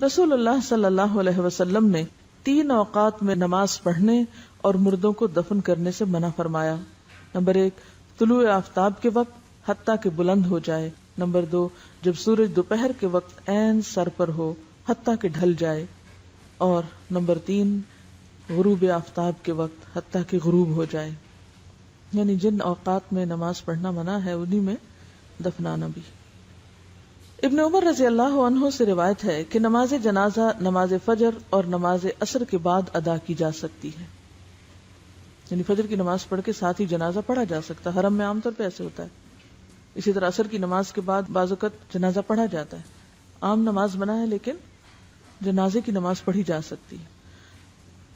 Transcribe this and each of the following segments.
رسول اللہ صلی اللہ علیہ وسلم نے 3 اوقات میں نماز پڑھنے اور مردوں کو دفن کرنے سے منع فرمایا. نمبر 1 طلوع آفتاب کے وقت حتیٰ کہ بلند ہو جائے. نمبر 2 جب سورج دوپہر کے وقت عین سر پر ہو حتیٰ کہ ڈھل جائے. اور نمبر 3 غروب آفتاب کے وقت حتیٰ کہ غروب ہو جائے. یعنی جن اوقات میں نماز پڑھنا منع ہے انہی میں دفنانا بھی. ابن عمر رضی اللہ عنہ سے روایت ہے کہ نماز جنازہ نماز فجر اور نماز عصر کے بعد ادا کی جا سکتی ہے. یعنی فجر کی نماز پڑھ کے ساتھ ہی جنازہ پڑھا جا سکتا ہے. حرم میں عام طور پہ ایسے ہوتا ہے. اسی طرح عصر کی نماز کے بعد بعض اوقات جنازہ پڑھا جاتا ہے. عام نماز منع ہے لیکن جنازے کی نماز پڑھی جا سکتی ہے.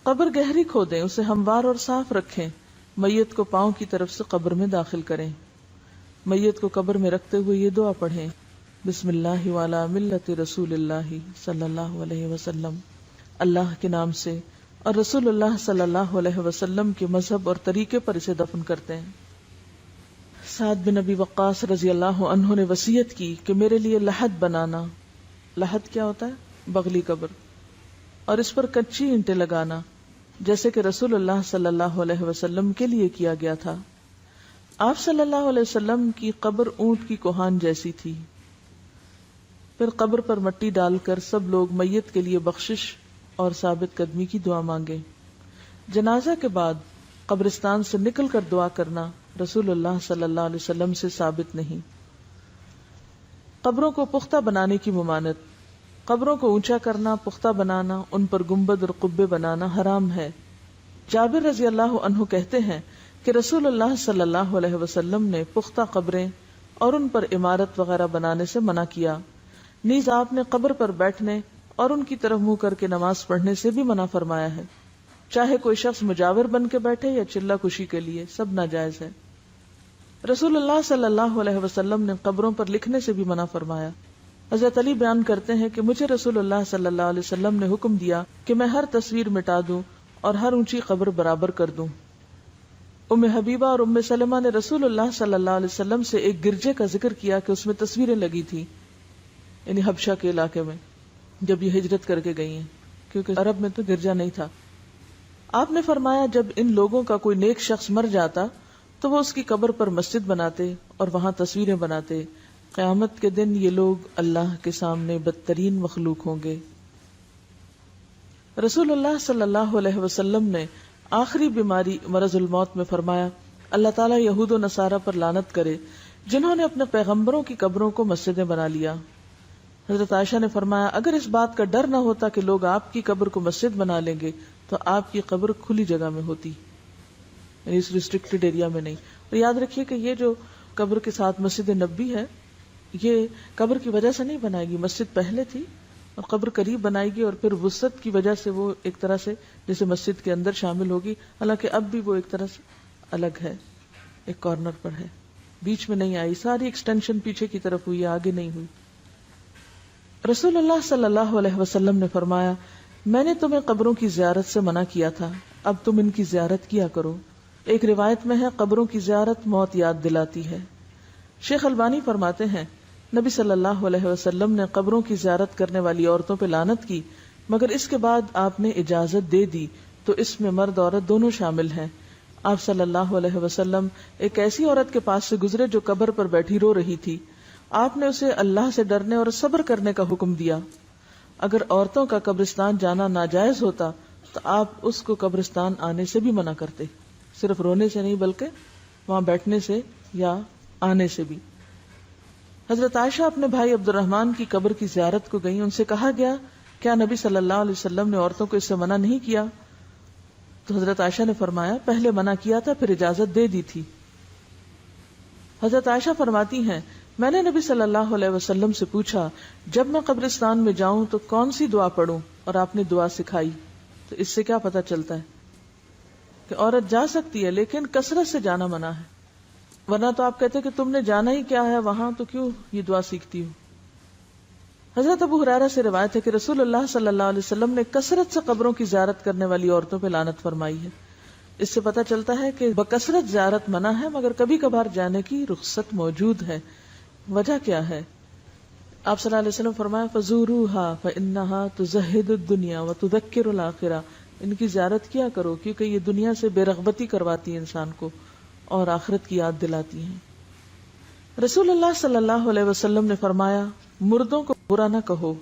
قبر گہری کھودیں، اسے ہموار اور صاف رکھیں. میت کو پاؤں کی طرف سے قبر میں داخل کریں. میت کو قبر میں رکھتے ہوئے یہ دعا پڑھیں: بسم اللہ وعلی ملت رسول اللہ صلی اللہ علیہ وسلم. اللہ کے نام سے اور رسول اللہ صلی اللہ علیہ وسلم کے مذہب اور طریقے پر اسے دفن کرتے ہیں. سعد بن ابی وقاص رضی اللہ عنہ نے وصیت کی کہ میرے لیے لحد بنانا. لحد کیا ہوتا ہے؟ بغلی قبر. اور اس پر کچی اینٹیں لگانا جیسے کہ رسول اللہ صلی اللہ علیہ وسلم کے لیے کیا گیا تھا. آپ صلی اللہ علیہ وسلم کی قبر اونٹ کی کوہان جیسی تھی. پھر قبر پر مٹی ڈال کر سب لوگ میت کے لیے بخشش اور ثابت قدمی کی دعا مانگے. جنازہ کے بعد قبرستان سے نکل کر دعا کرنا رسول اللہ صلی اللہ علیہ وسلم سے ثابت نہیں. قبروں کو پختہ بنانے کی ممانعت. قبروں کو اونچا کرنا، پختہ بنانا، ان پر گنبد اور قبے بنانا حرام ہے. جابر رضی اللہ عنہ کہتے ہیں کہ رسول اللہ صلی اللہ علیہ وسلم نے پختہ قبریں اور ان پر عمارت وغیرہ بنانے سے منع کیا. نیز آپ نے قبر پر بیٹھنے اور ان کی طرف منہ کر کے نماز پڑھنے سے بھی منع فرمایا ہے. چاہے کوئی شخص مجاور بن کے بیٹھے یا چلہ کشی کے لیے، سب ناجائز ہے. رسول اللہ صلی اللہ علیہ وسلم نے قبروں پر لکھنے سے بھی منع فرمایا. حضرت علی بیان کرتے ہیں کہ مجھے رسول اللہ صلی اللہ علیہ وسلم نے حکم دیا کہ میں ہر تصویر مٹا دوں اور ہر اونچی قبر برابر کر دوں. ام حبیبہ اور ام سلمہ نے رسول اللہ صلی اللہ علیہ وسلم سے ایک گرجے کا ذکر کیا کہ اس میں تصویریں لگی تھی، یعنی حبشہ کے علاقے میں جب یہ ہجرت کر کے گئی ہیں، کیونکہ عرب میں تو گرجا نہیں تھا. آپ نے فرمایا جب ان لوگوں کا کوئی نیک شخص مر جاتا تو وہ اس کی قبر پر مسجد بناتے اور وہاں تصویریں بناتے. قیامت کے دن یہ لوگ اللہ کے سامنے بدترین مخلوق ہوں گے. رسول اللہ صلی اللہ علیہ وسلم نے آخری بیماری مرض الموت میں فرمایا اللہ تعالیٰ یہود و نصارہ پر لعنت کرے جنہوں نے اپنے پیغمبروں کی قبروں کو مسجدیں بنا لیا. حضرت عائشہ نے فرمایا اگر اس بات کا ڈر نہ ہوتا کہ لوگ آپ کی قبر کو مسجد بنا لیں گے تو آپ کی قبر کھلی جگہ میں ہوتی، یعنی اس ریسٹرکٹڈ ایریا میں نہیں. اور یاد رکھیے کہ یہ جو قبر کے ساتھ مسجد نبوی ہے یہ قبر کی وجہ سے نہیں بنائے گی. مسجد پہلے تھی اور قبر قریب بنائے گی اور پھر وسعت کی وجہ سے وہ ایک طرح سے جیسے مسجد کے اندر شامل ہوگی، حالانکہ اب بھی وہ ایک طرح سے الگ ہے، ایک کارنر پر ہے، بیچ میں نہیں آئی. ساری ایکسٹینشن پیچھے کی طرف ہوئی، آگے نہیں ہوئی. رسول اللہ صلی اللہ علیہ وسلم نے فرمایا میں نے تمہیں قبروں کی زیارت سے منع کیا تھا، اب تم ان کی زیارت کیا کرو. ایک روایت میں ہے قبروں کی زیارت موت یاد دلاتی ہے. شیخ البانی فرماتے ہیں نبی صلی اللہ علیہ وسلم نے قبروں کی زیارت کرنے والی عورتوں پہ لعنت کی، مگر اس کے بعد آپ نے اجازت دے دی تو اس میں مرد عورت دونوں شامل ہیں. آپ صلی اللہ علیہ وسلم ایک ایسی عورت کے پاس سے گزرے جو قبر پر بیٹھی رو رہی تھی. آپ نے اسے اللہ سے ڈرنے اور صبر کرنے کا حکم دیا. اگر عورتوں کا قبرستان جانا ناجائز ہوتا تو آپ اس کو قبرستان آنے سے بھی منع کرتے، صرف رونے سے نہیں بلکہ وہاں بیٹھنے سے یا آنے سے بھی. حضرت عائشہ اپنے بھائی عبد الرحمن کی قبر کی زیارت کو گئیں. ان سے کہا گیا کیا نبی صلی اللہ علیہ وسلم نے عورتوں کو اس سے منع نہیں کیا؟ تو حضرت عائشہ نے فرمایا پہلے منع کیا تھا پھر اجازت دے دی تھی. حضرت عائشہ فرماتی ہیں میں نے نبی صلی اللہ علیہ وسلم سے پوچھا جب میں قبرستان میں جاؤں تو کون سی دعا پڑھوں، اور آپ نے دعا سکھائی. تو اس سے کیا پتہ چلتا ہے کہ عورت جا سکتی ہے لیکن کثرت سے جانا منع ہے، ورنہ تو آپ کہتے کہ تم نے جانا ہی کیا ہے وہاں تو کیوں یہ دعا سیکھتی ہو. حضرت ابو ہریرہ سے روایت ہے کہ رسول اللہ صلی اللہ علیہ وسلم نے کثرت سے قبروں کی زیارت کرنے والی عورتوں پہ لعنت فرمائی ہے. اس سے پتہ چلتا ہے کہ بکثرت زیارت منع ہے مگر کبھی کبھار جانے کی رخصت موجود ہے. وجہ کیا ہے؟ آپ صلی اللہ علیہ وسلم فرمایا فزوروها فانها تزهد الدنيا وتذكر الاخرہ، ان کی زیارت کیا کرو کیونکہ یہ دنیا سے بے رغبتی کرواتی ہے انسان کو اور آخرت کی یاد دلاتی ہیں۔ رسول اللہ صلی اللہ علیہ وسلم نے فرمایا مردوں کو برا نہ کہو،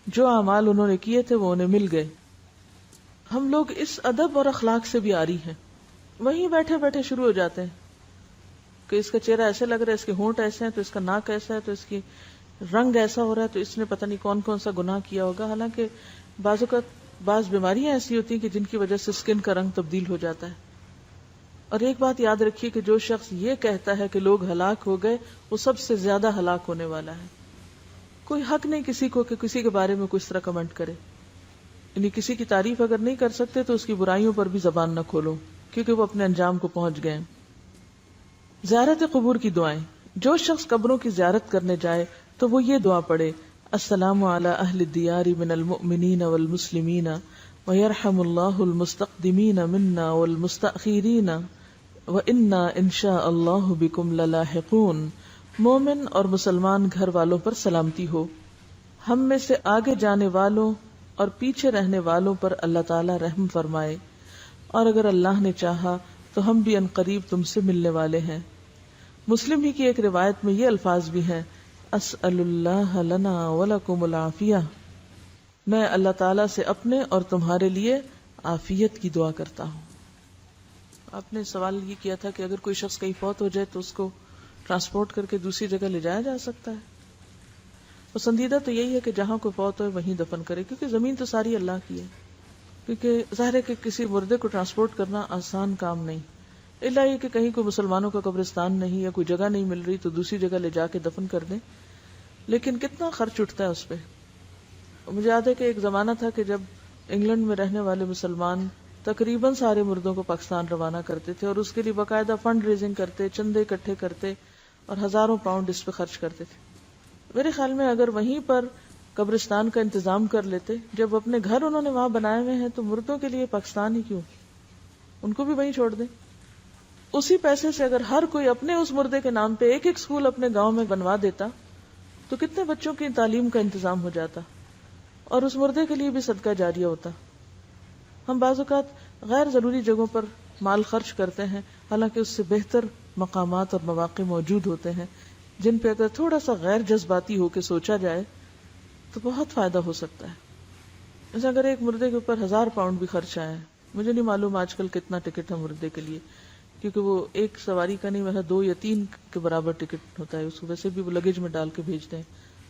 جو اعمال انہوں نے کیے تھے وہ انہیں مل گئے۔ ہم لوگ اس ادب اور اخلاق سے بھی عاری ہیں، وہیں بیٹھے بیٹھے شروع ہو جاتے ہیں کہ اس کا چہرہ ایسے لگ رہا ہے، اس کے ہونٹ ایسے ہیں تو اس کا ناک ایسا ہے تو اس کی رنگ ایسا ہو رہا ہے تو اس نے پتہ نہیں کون کون سا گناہ کیا ہوگا، حالانکہ بعض اوقات بعض بیماریاں ایسی ہوتی ہیں کہ جن کی وجہ سے سکن کا رنگ تبدیل ہو جاتا ہے۔ اور ایک بات یاد رکھیے کہ جو شخص یہ کہتا ہے کہ لوگ ہلاک ہو گئے وہ سب سے زیادہ ہلاک ہونے والا ہے۔ کوئی حق نہیں کسی کو کہ کسی کے بارے میں کس طرح کمنٹ کرے، یعنی کسی کی تعریف اگر نہیں کر سکتے تو اس کی برائیوں پر بھی زبان نہ کھولو کیونکہ وہ اپنے انجام کو پہنچ گئے۔ زیارت قبور کی دعائیں، جو شخص قبروں کی زیارت کرنے جائے تو وہ یہ دعا پڑھے السلام علی اہل الدیار من المؤمنین والمسلمین ویرحم اللہ المستقدمین منا والمستأخرین وإنا انشاء اللہ بکم للاحقون۔ مومن اور مسلمان گھر والوں پر سلامتی ہو، ہم میں سے آگے جانے والوں اور پیچھے رہنے والوں پر اللہ تعالی رحم فرمائے، اور اگر اللہ نے چاہا تو ہم بھی عنقریب تم سے ملنے والے ہیں۔ مسلم ہی کی ایک روایت میں یہ الفاظ بھی ہیں اسأل اللہ لنا ولکم العافیہ، میں اللہ تعالیٰ سے اپنے اور تمہارے لیے عافیت کی دعا کرتا ہوں۔ آپ نے سوال یہ کیا تھا کہ اگر کوئی شخص کہیں فوت ہو جائے تو اس کو ٹرانسپورٹ کر کے دوسری جگہ لے جایا جا سکتا ہے؟ پسندیدہ تو یہی ہے کہ جہاں کوئی فوت ہو وہیں دفن کرے، کیونکہ زمین تو ساری اللہ کی ہے۔ کیونکہ ظاہر ہے کہ کسی مردے کو ٹرانسپورٹ کرنا آسان کام نہیں، الا یہ کہ کہیں کوئی مسلمانوں کا قبرستان نہیں یا کوئی جگہ نہیں مل رہی تو دوسری جگہ لے جا کے دفن کر دیں، لیکن کتنا خرچ اٹھتا ہے اس پہ۔ مجھے یاد ہے کہ ایک زمانہ تھا کہ جب انگلینڈ میں رہنے والے مسلمان تقریباً سارے مردوں کو پاکستان روانہ کرتے تھے اور اس کے لیے باقاعدہ فنڈ ریزنگ کرتے، چندے اکٹھے کرتے اور ہزاروں پاؤنڈ اس پہ خرچ کرتے تھے۔ میرے خیال میں اگر وہیں پر قبرستان کا انتظام کر لیتے، جب اپنے گھر انہوں نے وہاں بنائے ہوئے ہیں تو مردوں کے لیے پاکستان ہی کیوں، ان کو بھی وہیں چھوڑ دیں۔ اسی پیسے سے اگر ہر کوئی اپنے اس مردے کے نام پہ ایک ایک اسکول اپنے گاؤں میں بنوا دیتا تو کتنے بچوں کی تعلیم کا انتظام ہو جاتا اور اس مردے کے لیے بھی صدقہ جاریہ ہوتا۔ ہم بعض اوقات غیر ضروری جگہوں پر مال خرچ کرتے ہیں، حالانکہ اس سے بہتر مقامات اور مواقع موجود ہوتے ہیں جن پہ اگر تھوڑا سا غیر جذباتی ہو کے سوچا جائے تو بہت فائدہ ہو سکتا ہے۔ جیسے اگر ایک مردے کے اوپر 1000 پاؤنڈ بھی خرچ آئے، مجھے نہیں معلوم آج کل کتنا ٹکٹ ہے مردے کے لیے، کیونکہ وہ ایک سواری کا نہیں، ویسا 2 یا 3 کے برابر ٹکٹ ہوتا ہے، اس کو ویسے بھی وہ لگیج میں ڈال کے بھیجتے ہیں،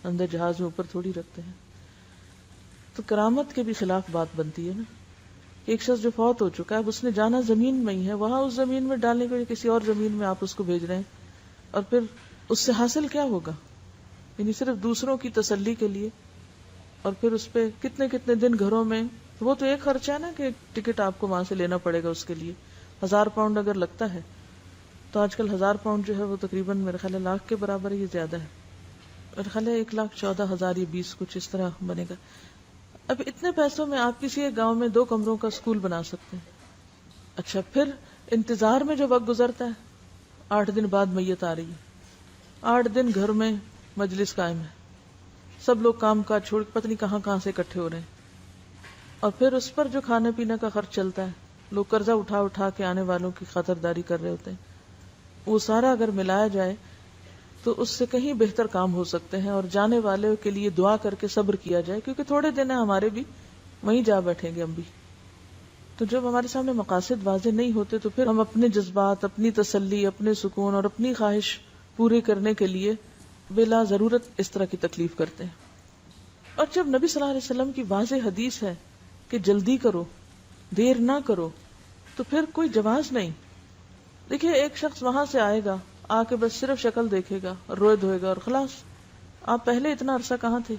اندر جہاز میں اوپر تھوڑی رکھتے ہیں۔ تو کرامت کے بھی خلاف بات بنتی ہے نا، ایک شخص جو فوت ہو چکا ہے، اب اس نے جانا زمین میں ہی ہے، وہاں اس زمین میں ڈالنے کے لیے کسی اور زمین میں آپ اس کو بھیج رہے ہیں، اور پھر اس سے حاصل کیا ہوگا؟ یعنی صرف دوسروں کی تسلی کے لیے، اور پھر اس پہ کتنے کتنے دن گھروں میں، وہ تو ایک خرچہ ہے نا کہ ٹکٹ آپ کو وہاں سے لینا پڑے گا، اس کے لیے 1000 پاؤنڈ اگر لگتا ہے تو آج کل 1000 پاؤنڈ جو ہے وہ تقریباً میرے خیال ہے لاکھ کے برابر ہے، یہ زیادہ ہے، میرے خیال ہے 1,14,000 یا 20 کچھ اس طرح بنے گا۔ اب اتنے پیسوں میں آپ کسی ایک گاؤں میں 2 کمروں کا اسکول بنا سکتے ہیں۔ اچھا، پھر انتظار میں جو وقت گزرتا ہے، 8 دن بعد میت آ رہی ہے، 8 دن گھر میں مجلس قائم ہے، سب لوگ کام کاج چھوڑ کے پتہ نہیں کہاں سے اکٹھے ہو رہے ہیں، اور پھر اس پر جو کھانے پینے کا خرچ چلتا ہے، لوگ قرضہ اٹھا کے آنے والوں کی خاطرداری کر رہے ہوتے ہیں، وہ سارا اگر ملایا جائے تو اس سے کہیں بہتر کام ہو سکتے ہیں، اور جانے والے کے لیے دعا کر کے صبر کیا جائے، کیونکہ تھوڑے دن ہیں ہمارے بھی، وہیں جا بیٹھیں گے ہم بھی۔ تو جب ہمارے سامنے مقاصد واضح نہیں ہوتے تو پھر ہم اپنے جذبات، اپنی تسلی، اپنے سکون اور اپنی خواہش پوری کرنے کے لیے بلا ضرورت اس طرح کی تکلیف کرتے ہیں۔ اور جب نبی صلی اللہ علیہ وسلم کی واضح حدیث ہے کہ جلدی کرو، دیر نہ کرو، تو پھر کوئی جواز نہیں۔ دیکھیے، ایک شخص وہاں سے آئے گا، آ کے بس صرف شکل دیکھے گا اور روئے دھوئے گا اور خلاص۔ آپ پہلے اتنا عرصہ کہاں تھے؟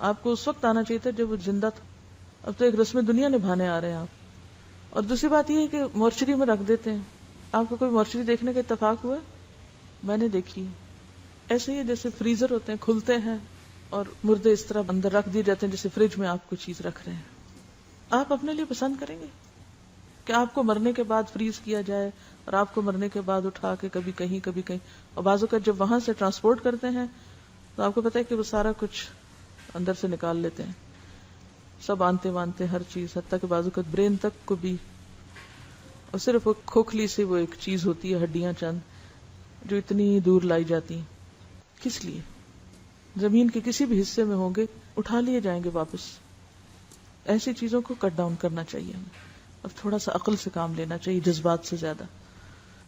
آپ کو اس وقت آنا چاہیے تھا جب وہ زندہ تھا، اب تو ایک رسم دنیا نبھانے آ رہے ہیں آپ۔ اور دوسری بات یہ ہے کہ مورچری میں رکھ دیتے ہیں۔ آپ کو کوئی مورچری دیکھنے کا اتفاق ہوا؟ میں نے دیکھی۔ ایسے ہی جیسے فریزر ہوتے ہیں، کھلتے ہیں اور مردے اس طرح اندر رکھ دیے جاتے ہیں جیسے فریج میں آپ کو چیز رکھ رہے ہیں۔ آپ اپنے لیے پسند کریں گے کہ آپ کو مرنے کے بعد فریز کیا جائے اور آپ کو مرنے کے بعد اٹھا کے کبھی کہیں اور بعض اوقات جب وہاں سے ٹرانسپورٹ کرتے ہیں تو آپ کو پتا ہے کہ وہ سارا کچھ اندر سے نکال لیتے ہیں، سب آنتے وانتے ہر چیز، حتیٰ کہ بازو کا برین تک کو بھی، اور صرف وہ کھوکھلی سے وہ ایک چیز ہوتی ہے، ہڈیاں چند جو اتنی دور لائی جاتی ہیں، کس لیے؟ زمین کے کسی بھی حصے میں ہوں گے اٹھا لیے جائیں گے واپس. ایسی چیزوں کو کٹ ڈاؤن کرنا چاہیے ہمیں، اور تھوڑا سا عقل سے کام لینا چاہیے جذبات سے زیادہ.